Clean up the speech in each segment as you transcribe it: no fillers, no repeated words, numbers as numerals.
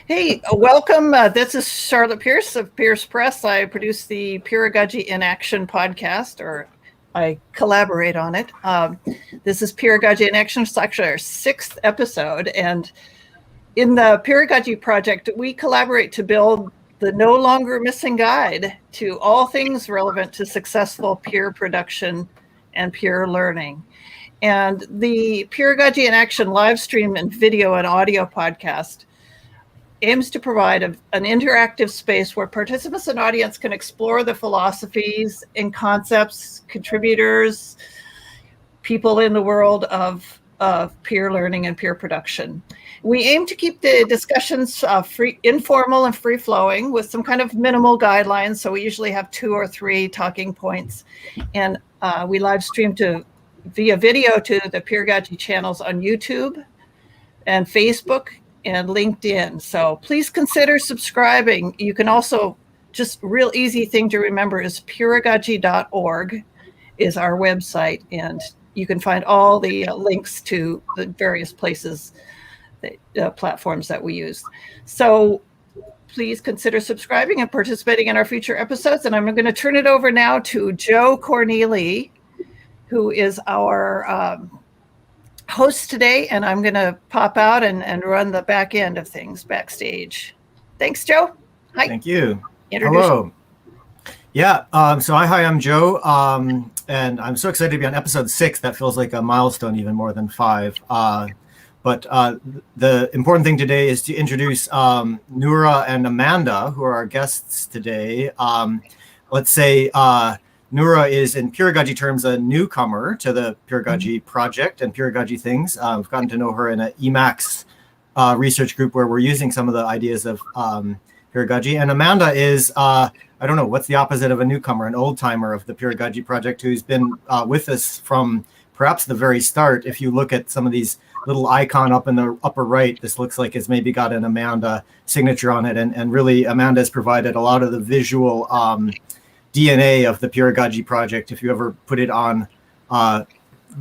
Hey, welcome. This is Charlotte Pierce of Pierce Press. I produce the Peeragogy in Action podcast, or I collaborate on it. This is Peeragogy in Action. It's actually our 6th episode. And in the Peeragogy Project, we collaborate to build the no longer missing guide to all things relevant to successful peer production and peer learning. And the Peeragogy in Action live stream and video and audio podcast aims to provide an interactive space where participants and audience can explore the philosophies and concepts, contributors, people in the world of peer learning and peer production. We aim to keep the discussions informal and free-flowing with some kind of minimal guidelines. So we usually have 2 or 3 talking points. And we live stream via video to the Peeragogy channels on YouTube and Facebook and LinkedIn. So please consider subscribing. You can also, just real easy thing to remember is peeragogy.org is our website, and you can find all the links to the various places, platforms that we use. So please consider subscribing and participating in our future episodes. And I'm going to turn it over now to Joe Corneli, who is our host today, and I'm going to pop out and run the back end of things backstage. Thanks, Joe. Hi. Thank you. Hello. Yeah. Hi, I'm Joe, and I'm so excited to be on episode 6. That feels like a milestone, even more than 5. But the important thing today is to introduce Noorah and Amanda, who are our guests today. Let's say Noorah is, in Peeragogy terms, a newcomer to the Peeragogy Project and Peeragogy things. I've gotten to know her in an Emacs research group where we're using some of the ideas of Peeragogy. And Amanda is, I don't know, what's the opposite of a newcomer, an old-timer of the Peeragogy Project, who's been with us from perhaps the very start. If you look at some of these little icon up in the upper right, this looks like it's maybe got an Amanda signature on it. And really, Amanda has provided a lot of the visual DNA of the Peeragogy Project. If you ever put it on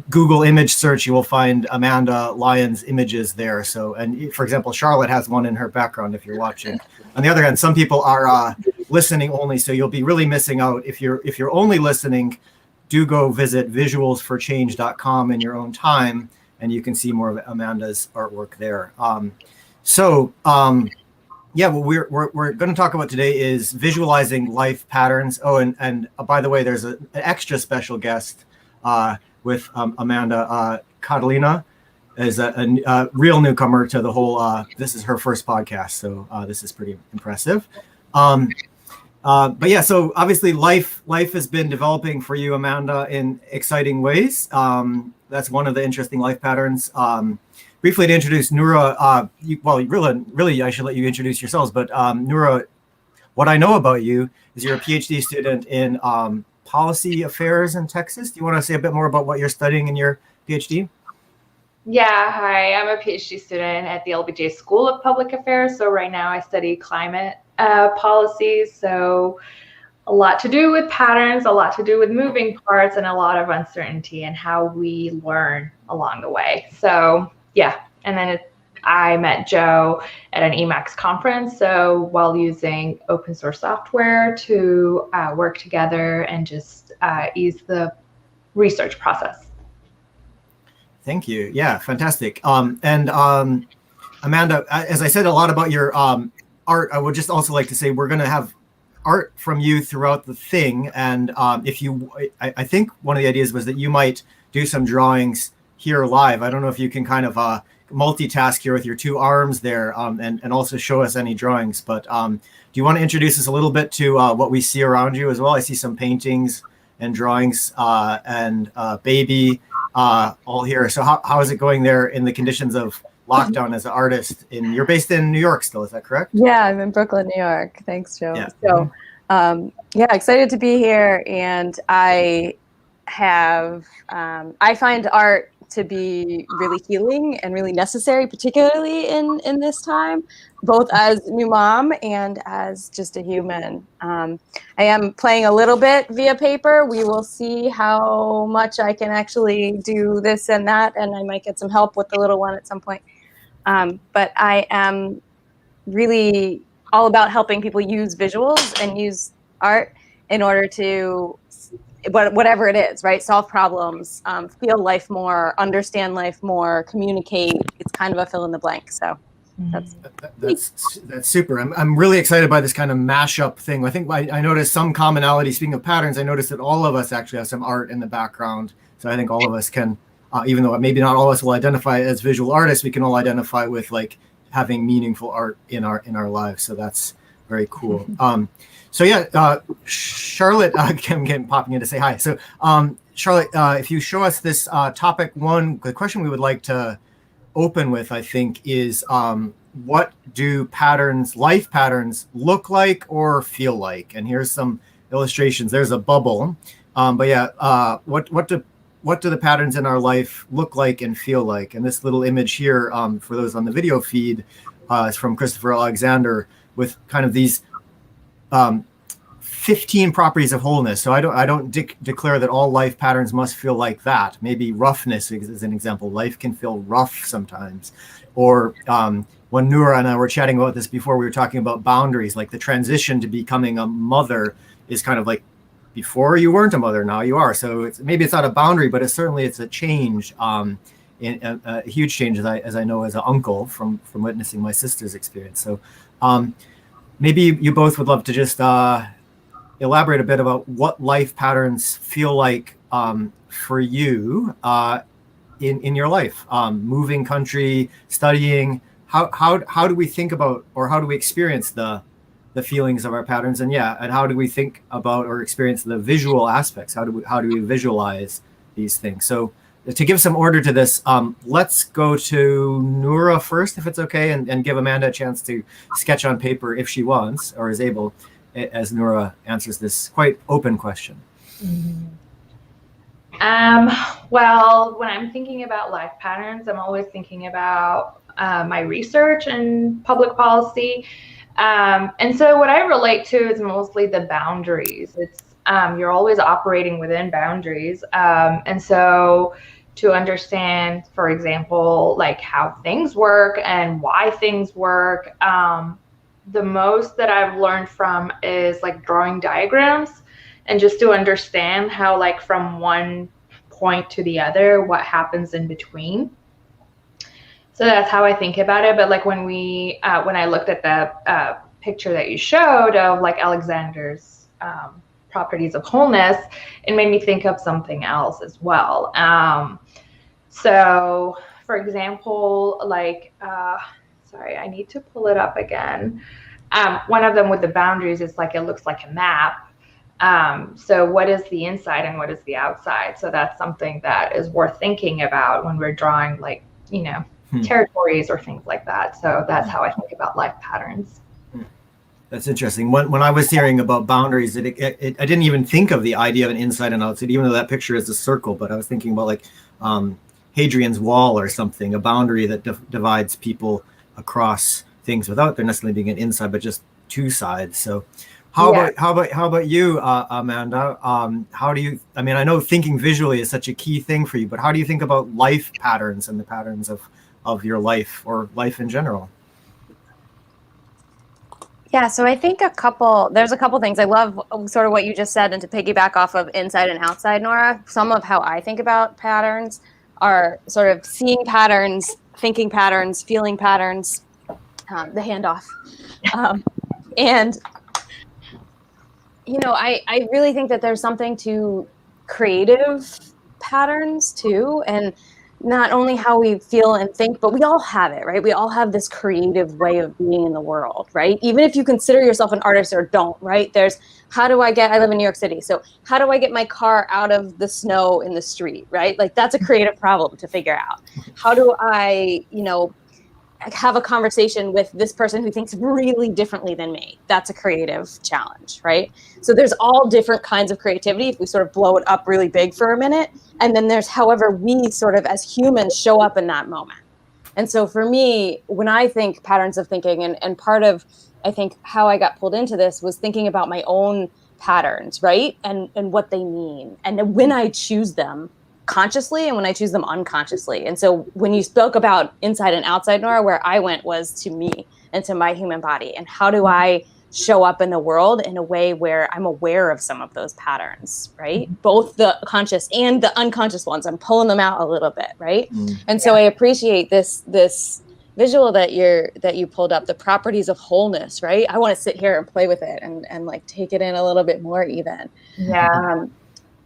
Google image search, you will find Amanda Lyons images there. So, and for example, Charlotte has one in her background if you're watching. On the other hand, some people are listening only, so you'll be really missing out. If you're only listening, do go visit visualsforchange.com in your own time, and you can see more of Amanda's artwork there. Yeah, what we're going to talk about today is visualizing life patterns. Oh, and by the way, there's an extra special guest with Amanda. Catalina is a real newcomer to the whole. This is her first podcast, so this is pretty impressive. But yeah, so obviously life has been developing for you, Amanda, in exciting ways. That's one of the interesting life patterns. Briefly to introduce Noorah, really, I should let you introduce yourselves, but Noorah, what I know about you is you're a PhD student in policy affairs in Texas. Do you want to say a bit more about what you're studying in your PhD? Yeah, hi, I'm a PhD student at the LBJ School of Public Affairs. So right now I study climate policies. So a lot to do with patterns, a lot to do with moving parts, and a lot of uncertainty and how we learn along the way. So yeah, and then I met Joe at an Emacs conference. So while using open source software to work together and just ease the research process. Thank you. Yeah, fantastic. Amanda, as I said a lot about your art, I would just also like to say we're going to have art from you throughout the thing. And I think one of the ideas was that you might do some drawings here live. I don't know if you can kind of multitask here with your 2 arms there and also show us any drawings. But do you want to introduce us a little bit to what we see around you as well? I see some paintings and drawings and baby all here. So how is it going there in the conditions of lockdown as an artist? You're based in New York still, is that correct? Yeah, I'm in Brooklyn, New York. Thanks, Joe. Yeah. So excited to be here. And I find art to be really healing and really necessary, particularly in this time, both as new mom and as just a human. I am playing a little bit via paper. We will see how much I can actually do this and that, and I might get some help with the little one at some point. But I am really all about helping people use visuals and use art in order to whatever it is, right? Solve problems, feel life more, understand life more, communicate. It's kind of a fill in the blank. So that's super. I'm really excited by this kind of mashup thing. I think I noticed some commonality. Speaking of patterns, I noticed that all of us actually have some art in the background. So I think all of us can, even though maybe not all of us will identify as visual artists, we can all identify with like having meaningful art in our lives. So that's very cool. So yeah, Charlotte, I'm popping in to say hi. So Charlotte, if you show us this topic one, the question we would like to open with, I think, is what do patterns, life patterns, look like or feel like? And here's some illustrations. There's a bubble, but yeah, what do the patterns in our life look like and feel like? And this little image here, for those on the video feed, is from Christopher Alexander with kind of these 15 properties of wholeness. So I don't declare that all life patterns must feel like that. Maybe roughness is an example. Life can feel rough sometimes. Or when Noorah and I were chatting about this before, we were talking about boundaries, like the transition to becoming a mother is kind of like, before you weren't a mother, now you are. So maybe it's not a boundary, but it's a change, a huge change, as I know as an uncle from witnessing my sister's experience. So maybe you both would love to just elaborate a bit about what life patterns feel like for you in your life, moving country, studying. How do we think about, or how do we experience the feelings of our patterns, and how do we think about or experience the visual aspects? How do we visualize these things? So to give some order to this, let's go to Noorah first, if it's okay, and give Amanda a chance to sketch on paper if she wants or is able, as Noorah answers this quite open question. Well, when I'm thinking about life patterns, I'm always thinking about my research and public policy. And so what I relate to is mostly the boundaries. It's you're always operating within boundaries. And so to understand, for example, like how things work and why things work, the most that I've learned from is like drawing diagrams, and just to understand how, like, from one point to the other, what happens in between. So that's how I think about it. But like when I looked at the picture that you showed of like Alexander's properties of wholeness, it made me think of something else as well. So for example, like, sorry, I need to pull it up again. One of them with the boundaries is like, it looks like a map. So what is the inside and what is the outside? So that's something that is worth thinking about when we're drawing, like, you know, territories or things like that. So that's how I think about life patterns. That's interesting. When I was hearing about boundaries, I didn't even think of the idea of an inside and outside, even though that picture is a circle. But I was thinking about like Hadrian's Wall or something, a boundary that divides people across things without there necessarily being an inside, but just two sides. So how about you, Amanda? How do you? I mean, I know thinking visually is such a key thing for you, but how do you think about life patterns and the patterns of your life or life in general? Yeah, so I think there's a couple things. I love sort of what you just said, and to piggyback off of inside and outside, Noorah, some of how I think about patterns are sort of seeing patterns, thinking patterns, feeling patterns, the handoff. And, you know, I really think that there's something to creative patterns too, and not only how we feel and think, but we all have it, right? We all have this creative way of being in the world, right? Even if you consider yourself an artist or don't, right? There's I live in New York City. So how do I get my car out of the snow in the street, right? Like that's a creative problem to figure out. How do I, you know, have a conversation with this person who thinks really differently than me? That's a creative challenge, right? So there's all different kinds of creativity if we sort of blow it up really big for a minute. And then there's however we sort of as humans show up in that moment. And so for me, when I think patterns of thinking, and part of, I think, how I got pulled into this was thinking about my own patterns, right? And what they mean. And when I choose them, consciously and when I choose them unconsciously. And so when you spoke about inside and outside, Noorah, where I went was to me and to my human body. And how do I show up in the world in a way where I'm aware of some of those patterns, right? Both the conscious and the unconscious ones. I'm pulling them out a little bit, right? And so I appreciate this visual that you pulled up, the properties of wholeness, right? I want to sit here and play with it and like take it in a little bit more even.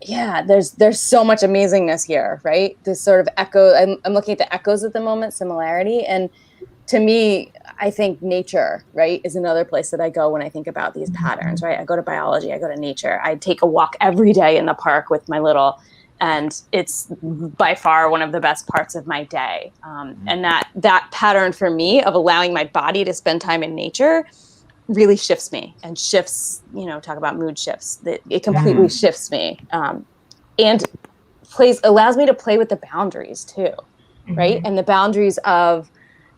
Yeah, there's so much amazingness here, right? This sort of echo. I'm looking at the echoes at the moment, similarity, and to me, I think nature, right, is another place that I go when I think about these patterns, right? I go to biology, I go to nature. I take a walk every day in the park with my little, and it's by far one of the best parts of my day. And that pattern for me of allowing my body to spend time in nature really shifts me and shifts, talk about mood shifts, that it completely shifts me. And allows me to play with the boundaries too, right? And the boundaries of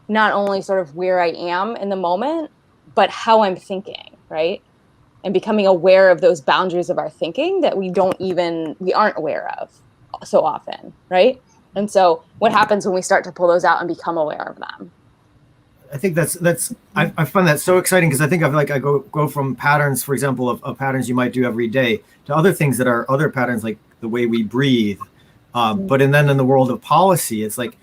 not only sort of where I am in the moment, but how I'm thinking, right? And becoming aware of those boundaries of our thinking that we aren't aware of so often, right? And so what happens when we start to pull those out and become aware of them? I think I find that so exciting because I think I go from patterns, for example, of patterns you might do every day to other things that are other patterns, like the way we breathe. But then in the world of policy, it's like,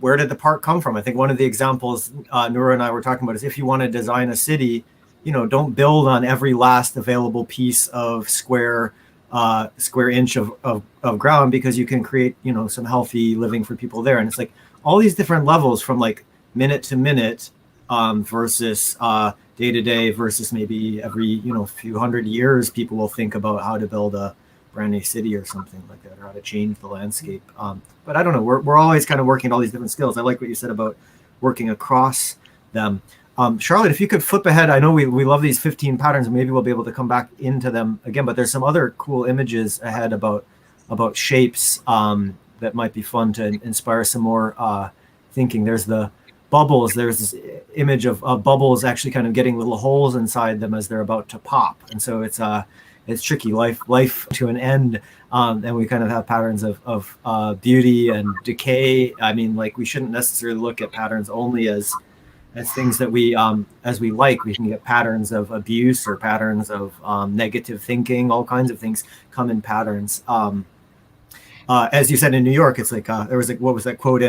where did the park come from? I think one of the examples Noorah and I were talking about is if you want to design a city, don't build on every last available piece of square inch of ground, because you can create, some healthy living for people there. And it's like all these different levels from like minute to minute versus day to day versus maybe every, few hundred years, people will think about how to build a brand new city or something like that, or how to change the landscape. But I don't know, we're always kind of working all these different skills. I like what you said about working across them. Charlotte, if you could flip ahead, I know we love these 15 patterns, and maybe we'll be able to come back into them again, but there's some other cool images ahead about shapes that might be fun to inspire some more thinking. There's the bubbles. There's this image of bubbles actually kind of getting little holes inside them as they're about to pop. And so it's tricky, life to an end. And we kind of have patterns of beauty and decay. I mean, like, we shouldn't necessarily look at patterns only as things that we like. We can get patterns of abuse or patterns of negative thinking. All kinds of things come in patterns. As you said, in New York, it's like there was what was that quote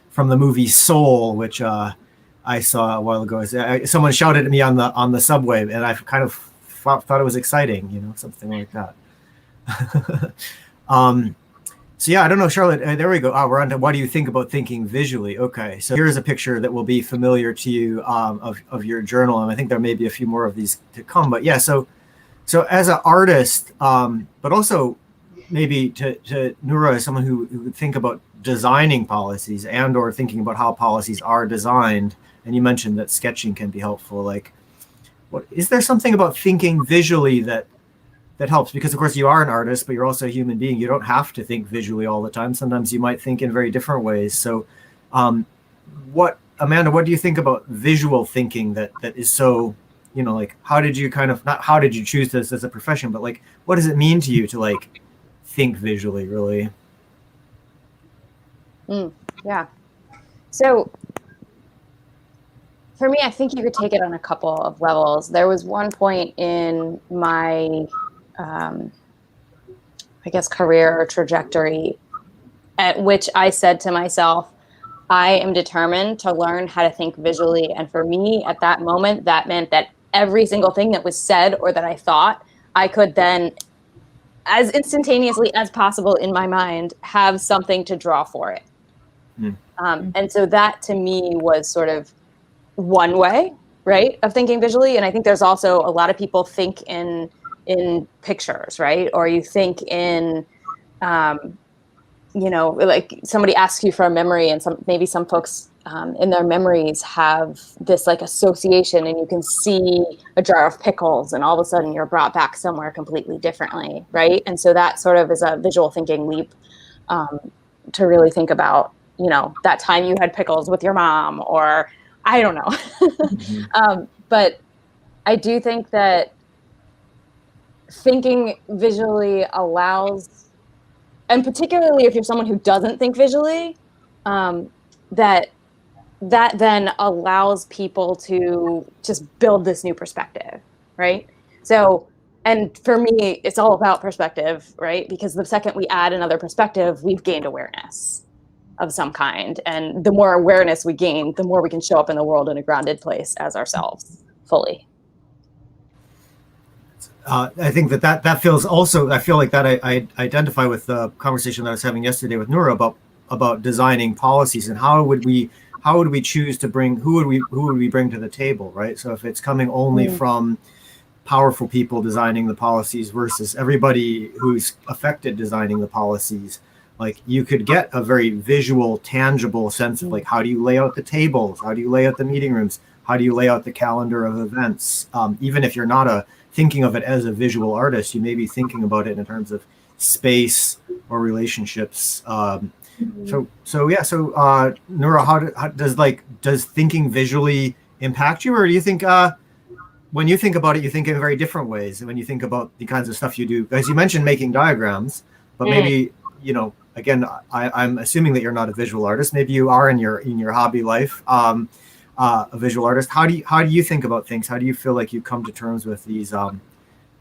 from the movie Soul, which I saw a while ago. Someone shouted at me on the subway, and I kind of thought it was exciting, something like that. So yeah, I don't know, Charlotte, there we go. We're on to what do you think about thinking visually? Okay, so here's a picture that will be familiar to you of your journal, and I think there may be a few more of these to come. But yeah, so as an artist, but also maybe to Noorah, as someone who would think about designing policies and or thinking about how policies are designed, and you mentioned that sketching can be helpful. Like, what is there something about thinking visually that helps? Because of course you are an artist, but you're also a human being. You don't have to think visually all the time. Sometimes you might think in very different ways. So Amanda, what do you think about visual thinking that is so, like, how did you choose this as a profession, but like, what does it mean to you to like think visually, really? Yeah. So for me, I think you could take it on a couple of levels. There was one point in my, career or trajectory at which I said to myself, I am determined to learn how to think visually. And for me at that moment, that meant that every single thing that was said or that I thought, I could then, as instantaneously as possible in my mind, have something to draw for it. And so that to me was sort of one way, right, of thinking visually. And I think there's also a lot of people think in pictures, right? Or you think in, like somebody asks you for a memory, and maybe some folks in their memories have this like association, and you can see a jar of pickles, and all of a sudden you're brought back somewhere completely differently, right? And so that sort of is a visual thinking leap to really think about, that time you had pickles with your mom, or I don't know. But I do think that thinking visually allows and particularly if you're someone who doesn't think visually, that then allows people to just build this new perspective, right? So, and for me, it's all about perspective, right? Because the second we add another perspective, we've gained awareness of some kind. And the more awareness we gain, the more we can show up in the world in a grounded place as ourselves fully. I think that feels also, I feel like that I identify with the conversation that I was having yesterday with Noorah about designing policies and how would we choose to bring, who would we bring to the table, right? So if it's coming only from powerful people designing the policies versus everybody who's affected designing the policies, like you could get a very visual, tangible sense of like, how do you lay out the tables? How do you lay out the meeting rooms? How do you lay out the calendar of events? Even if you're not thinking of it as a visual artist, you may be thinking about it in terms of space or relationships. So Noorah, how does thinking visually impact you, or do you think when you think about it, you think in very different ways when you think about the kinds of stuff you do? As you mentioned, making diagrams, but maybe, again, I'm assuming that you're not a visual artist. Maybe you are in your hobby life, a visual artist. How do you think about things? How do you feel like you come to terms with these, the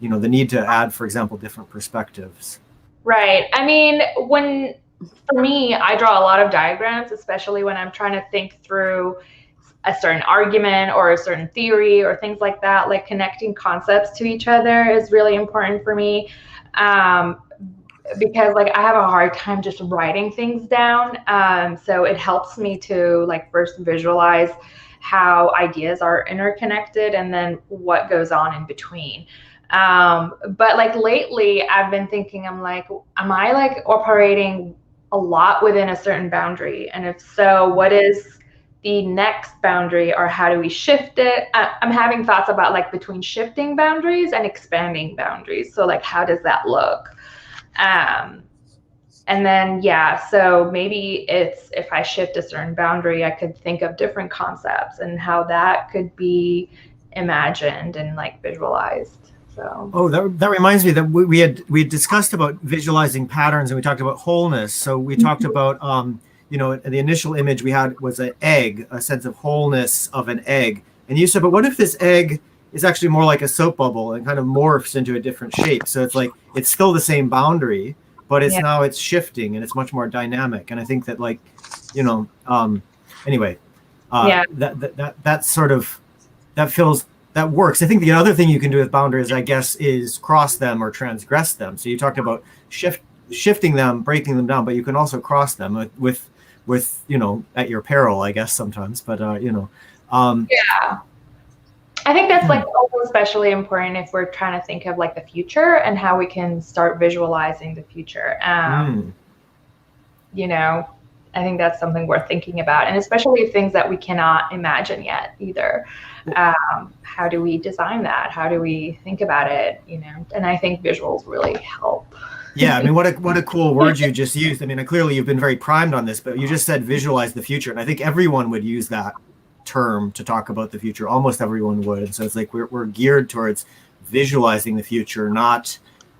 need to add, for example, different perspectives? Right. I mean, for me, I draw a lot of diagrams, especially when I'm trying to think through a certain argument or a certain theory or things like that. Like connecting concepts to each other is really important for me, because like I have a hard time just writing things down. So it helps me to like first visualize how ideas are interconnected and then what goes on in between. But like lately I've been thinking, I'm like, am I like operating a lot within a certain boundary? And if so, what is the next boundary, or how do we shift it? I'm having thoughts about like between shifting boundaries and expanding boundaries. So like, how does that look? And then, so maybe if I shift a certain boundary, I could think of different concepts and how that could be imagined and like visualized. So. Oh, that reminds me that we had discussed about visualizing patterns, and we talked about wholeness. So we talked about, the initial image we had was an egg, a sense of wholeness of an egg. And you said, but what if this egg is actually more like a soap bubble and kind of morphs into a different shape? So it's like, it's still the same boundary, but now it's shifting and it's much more dynamic. And I think that that works. I think the other thing you can do with boundaries, I guess, is cross them or transgress them. So you talked about shifting them, breaking them down, but you can also cross them with at your peril, I guess, sometimes. But I think that's like also especially important if we're trying to think of like the future and how we can start visualizing the future. I think that's something worth thinking about, and especially things that we cannot imagine yet either. How do we design that? How do we think about it? And I think visuals really help. Yeah, I mean, what a cool word you just used. I mean, clearly you've been very primed on this, but you just said visualize the future, and I think everyone would use that term to talk about the future. Almost everyone would. And so it's like we're geared towards visualizing the future, not,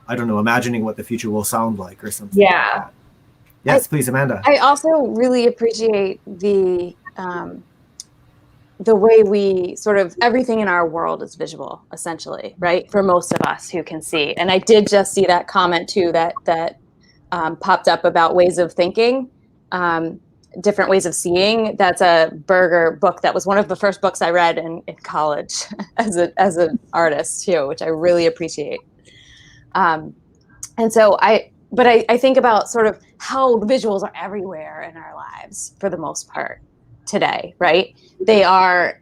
I don't know, imagining what the future will sound like or something. Yeah. Like that. Yes, please, Amanda. I also really appreciate the way we sort of, everything in our world is visual, essentially, right? For most of us who can see. And I did just see that comment too that popped up about ways of thinking, different ways of seeing. That's a Berger book. That was one of the first books I read in college as an artist too, which I really appreciate. And so I think about sort of how the visuals are everywhere in our lives for the most part today, right? They are,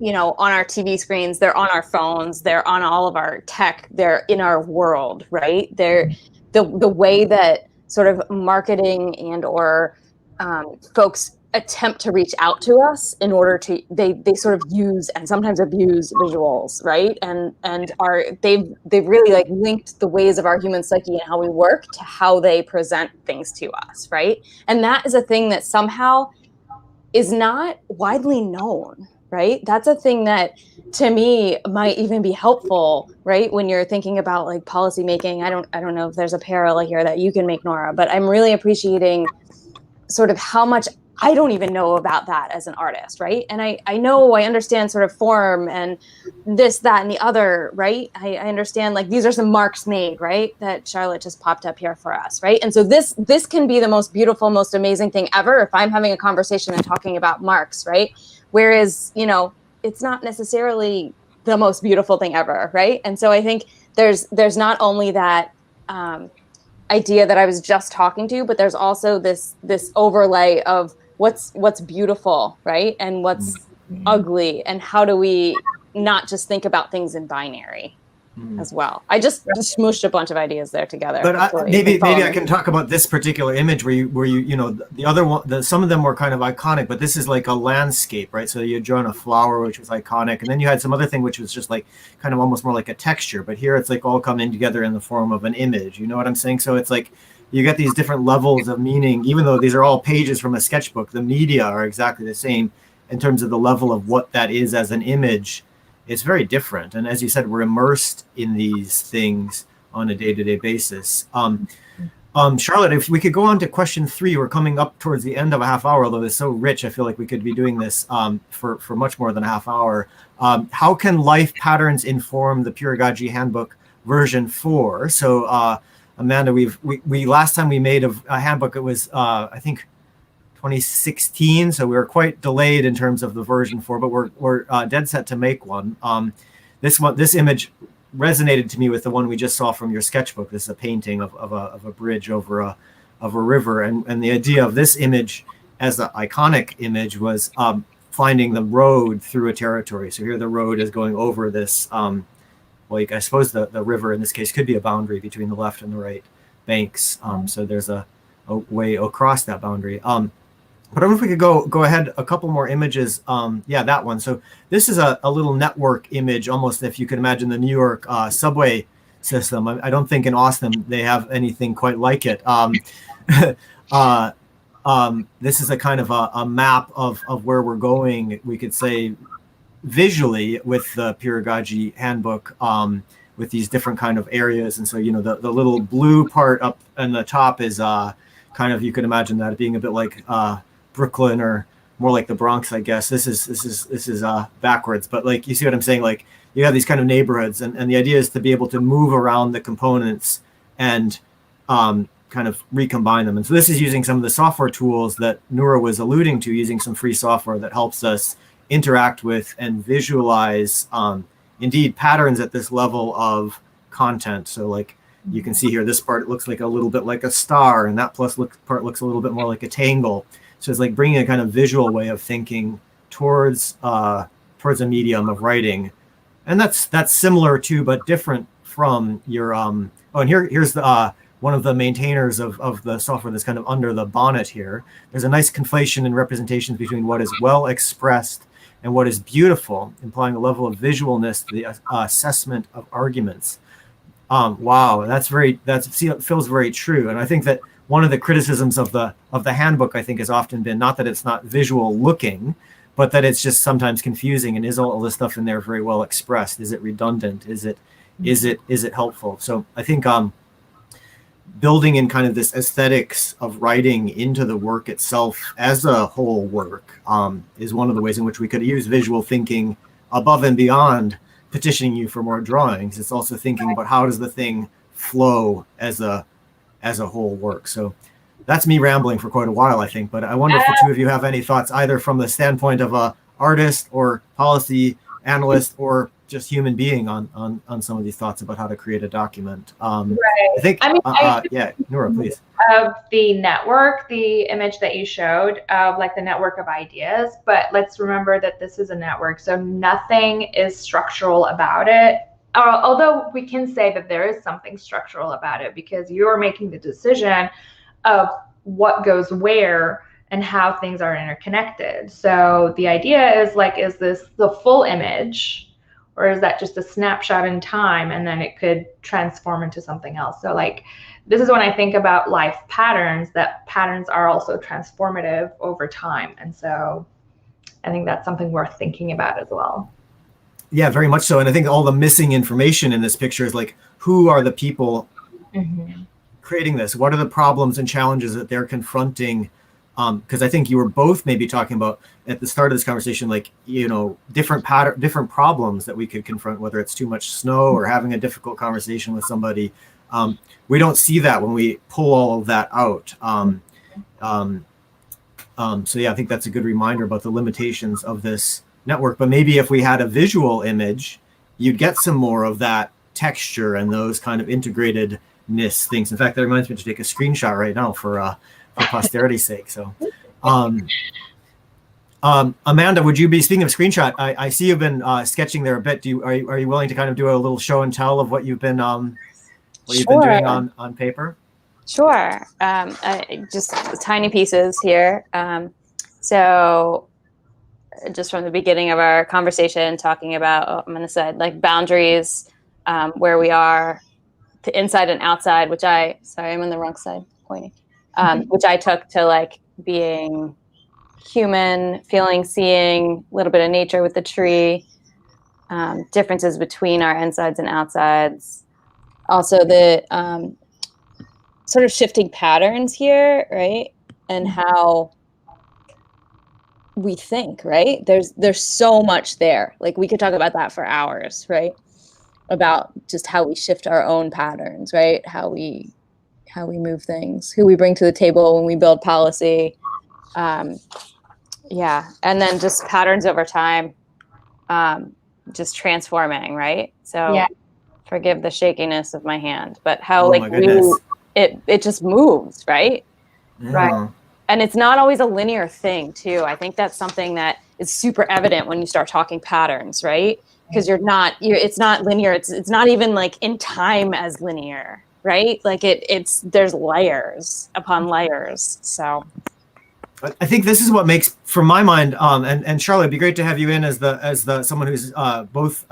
on our TV screens, they're on our phones, they're on all of our tech, they're in our world, right? They're the way that sort of marketing and or folks attempt to reach out to us in order to, they sort of use and sometimes abuse visuals, right? And they've really like linked the ways of our human psyche and how we work to how they present things to us, right? And that is a thing that somehow is not widely known, right? That's a thing that to me might even be helpful, right? When you're thinking about like policy making. I don't know if there's a parallel here that you can make, Noorah, but I'm really appreciating sort of how much I don't even know about that as an artist, right? And I understand sort of form and this, that, and the other, right? I understand like these are some marks made, right? That Charlotte just popped up here for us, right? And so this can be the most beautiful, most amazing thing ever if I'm having a conversation and talking about marks, right? Whereas, it's not necessarily the most beautiful thing ever, right? And so I think there's not only that idea that I was just talking to, but there's also this overlay of what's beautiful, right? And what's ugly, and how do we not just think about things in binary as well. I just smooshed a bunch of ideas there together. But maybe I can talk about this particular image where you the other one, some of them were kind of iconic, but this is like a landscape, right? So you had drawn a flower, which was iconic, and then you had some other thing which was just like kind of almost more like a texture. But here it's like all coming together in the form of an image. You know what I'm saying? So it's like you get these different levels of meaning, even though these are all pages from a sketchbook. The media are exactly the same in terms of the level of what that is as an image. It's very different. And as you said, we're immersed in these things on a day-to-day basis. Charlotte, if we could go on to question 3, we're coming up towards the end of a half hour, although it's so rich, I feel like we could be doing this for much more than a half hour. How can life patterns inform the Peeragogy Handbook version 4? So Amanda, we last time we made a handbook, it was, I think, 2016, so we were quite delayed in terms of the version 4, but we're dead set to make one. This image resonated to me with the one we just saw from your sketchbook. This is a painting of a bridge over a river, and the idea of this image as the iconic image was finding the road through a territory. So here the road is going over this. I suppose the river in this case could be a boundary between the left and the right banks. So there's a way across that boundary. But I don't know if we could go ahead a couple more images. Yeah, that one. So this is a little network image, almost if you could imagine the New York subway system. I don't think in Austin they have anything quite like it. This is a kind of a map of where we're going, we could say, visually with the Peeragogy Handbook, with these different kind of areas. And so, the little blue part up in the top is kind of, you can imagine that being a bit like Brooklyn, or more like the Bronx, I guess. This is backwards, but like, you see what I'm saying? Like, you have these kind of neighborhoods, and the idea is to be able to move around the components and kind of recombine them. And so this is using some of the software tools that Noorah was alluding to, using some free software that helps us interact with and visualize indeed patterns at this level of content. So like, you can see here, this part looks like a little bit like a star, and that part looks a little bit more like a tangle. So it's like bringing a kind of visual way of thinking towards a medium of writing, and that's similar to but different from your and here's the one of the maintainers of the software that's kind of under the bonnet here. There's a nice conflation in representations between what is well expressed and what is beautiful, implying a level of visualness to the assessment of arguments. Wow, that feels very true. And I think that one of the criticisms of the handbook, I think, has often been not that it's not visual looking, but that it's just sometimes confusing. And is all this stuff in there very well expressed? Is it redundant? Is it helpful? So I think building in kind of this aesthetics of writing into the work itself as a whole work is one of the ways in which we could use visual thinking above and beyond petitioning you for more drawings. It's also thinking about how does the thing flow as a whole work. So that's me rambling for quite a while, I think, but I wonder if the two of you have any thoughts, either from the standpoint of a artist or policy analyst or just human being on some of these thoughts about how to create a document. Right. I think, yeah, Noorah, please. Of the network, the image that you showed, like the network of ideas, but let's remember that this is a network, so nothing is structural about it. Although we can say that there is something structural about it, because you're making the decision of what goes where and how things are interconnected. So the idea is like, is this the full image, or is that just a snapshot in time and then it could transform into something else? So like, this is when I think about life patterns, that patterns are also transformative over time. And so I think that's something worth thinking about as well. Yeah, very much so. And I think all the missing information in this picture is like, who are the people creating this? What are the problems and challenges that they're confronting? Because I think you were both maybe talking about at the start of this conversation, like, different problems that we could confront, whether it's too much snow or having a difficult conversation with somebody. We don't see that when we pull all of that out. So yeah, I think that's a good reminder about the limitations of this network. But maybe if we had a visual image, you'd get some more of that texture and those kind of integratedness things. In fact, that reminds me to take a screenshot right now for posterity's sake. So, Amanda, would you be, speaking of screenshot, I see you've been sketching there a bit. Are you willing to kind of do a little show and tell of what you've been doing on paper? Sure. Just tiny pieces here. So just from the beginning of our conversation, talking about, I'm going to say like boundaries, where we are, the inside and outside, I'm on the wrong side pointing, which I took to like being human, feeling, seeing a little bit of nature with the tree, differences between our insides and outsides. Also the sort of shifting patterns here, right? And how we think, right? There's so much there. Like we could talk about that for hours, right? About just how we shift our own patterns, right? How we move things, who we bring to the table when we build policy. Yeah. And then just patterns over time, just transforming, right? So yeah. Forgive the shakiness of my hand, but how it just moves, right? Yeah. Right. And it's not always a linear thing too. I think that's something that is super evident when you start talking patterns, right? Because it's not linear. It's not even like in time as linear, right? Like there's layers upon layers. So I think this is what makes, from my mind, and Charlotte, it'd be great to have you in as the someone who's both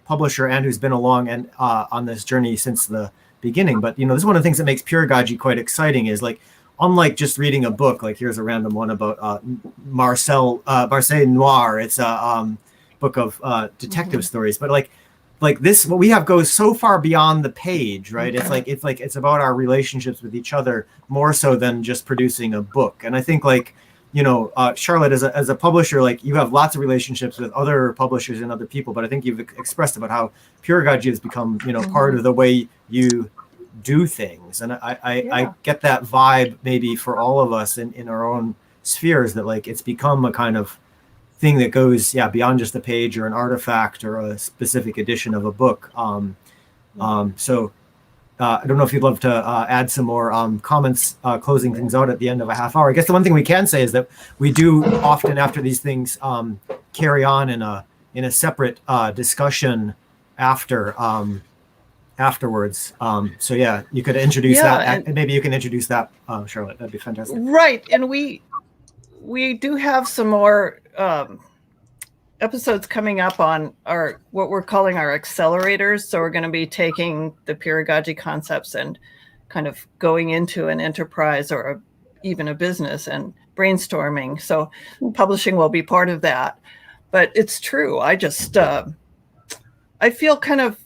publisher and who's been along and on this journey since the beginning. But this is one of the things that makes Peeragogy quite exciting. Is like, unlike just reading a book, like here's a random one about Marcel Noir. It's a book of detective stories, but like this, what we have goes so far beyond the page, right? It's about our relationships with each other more so than just producing a book. And I think Charlotte, as a publisher, like you have lots of relationships with other publishers and other people, but I think you've expressed about how Peeragogy has become, part of the way you do things. And I get that vibe maybe for all of us in our own spheres, that like it's become a kind of thing that goes beyond just a page or an artifact or a specific edition of a book. So I don't know if you'd love to add some more comments, closing things out at the end of a half hour. I guess the one thing we can say is that we do often, after these things, carry on in a separate discussion afterwards. So yeah, you could introduce that, and maybe you can introduce that, Charlotte. That'd be fantastic. Right, and we do have some more episodes coming up on what we're calling our accelerators. So we're going to be taking the Peeragogy concepts and kind of going into an enterprise or even a business and brainstorming. So publishing will be part of that. But it's true. I just I feel kind of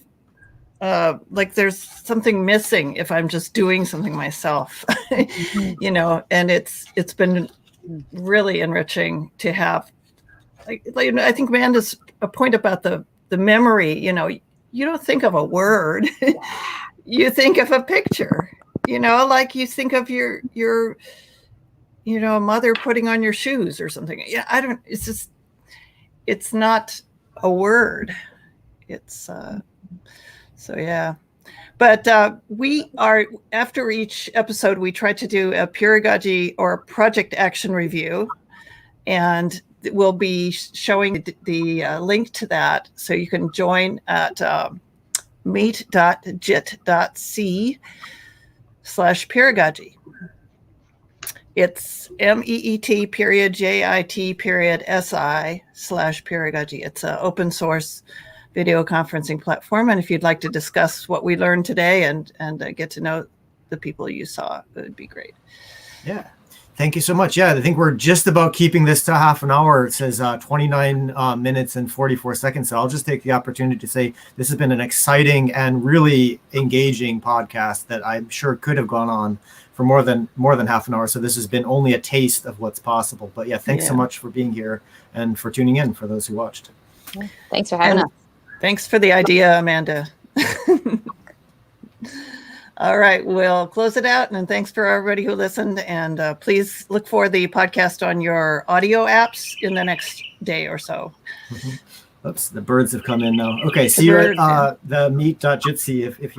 like there's something missing if I'm just doing something myself, and it's been really enriching to have, I think Amanda's a point about the memory. You don't think of a word, you think of a picture. Like you think of your mother putting on your shoes or something. Yeah, it's not a word. It's so yeah. But we are, after each episode, we try to do a Peeragogy or a project action review, and we'll be showing the link to that. So you can join at meet.jit.c/Peeragogy. It's MEET.JIT.SI/Peeragogy. It's an open source video conferencing platform. And if you'd like to discuss what we learned today and get to know the people you saw, it would be great. Yeah. Thank you so much. Yeah, I think we're just about keeping this to half an hour. It says 29 minutes and 44 seconds. So I'll just take the opportunity to say this has been an exciting and really engaging podcast that I'm sure could have gone on for more than half an hour. So this has been only a taste of what's possible. But yeah, thanks so much for being here and for tuning in for those who watched. Thanks for having us. Thanks for the idea, Amanda. All right, we'll close it out. And thanks for everybody who listened. And please look for the podcast on your audio apps in the next day or so. Oops, the birds have come in now. Okay, see you at the meet.jitsi if you